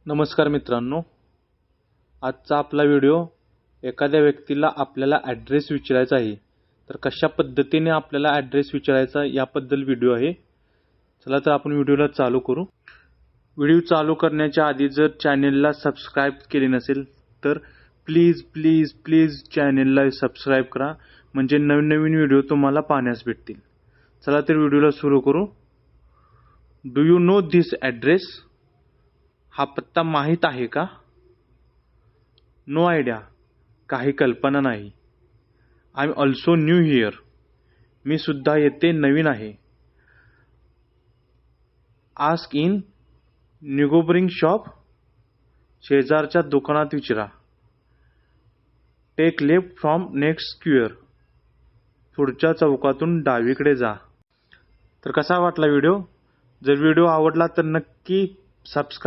नमस्कार मित्रांनो, आजचा आपला व्हिडिओ एखाद्या व्यक्तीला आपल्याला ॲड्रेस विचारायचा आहे. तर कशा पद्धतीने आपल्याला ॲड्रेस विचारायचा याबद्दल व्हिडिओ आहे. चला तर आपण व्हिडिओला चालू करू. व्हिडिओ चालू करण्याच्या आधी जर चॅनेलला सबस्क्राइब केले नसेल तर प्लीज प्लीज प्लीज चॅनेलला सबस्क्राइब करा, म्हणजे नवीन नवीन व्हिडिओ तुम्हाला पाहण्यास भेटतील. चला तर व्हिडिओला सुरू करू. Do you know this address? हा पत्ता माहीत आहे का? नो आयडिया, काही कल्पना नाही. I am also new here, मी सुद्धा येथे नवीन आहे. आस्क इन निगोबरिंग शॉप, शेजारच्या दुकानात विचारा. Take left from next square, पुढच्या चौकातून डावीकडे जा. तर कसा वाटला व्हिडिओ? जर व्हिडिओ आवडला तर नक्की सबस्क्राइब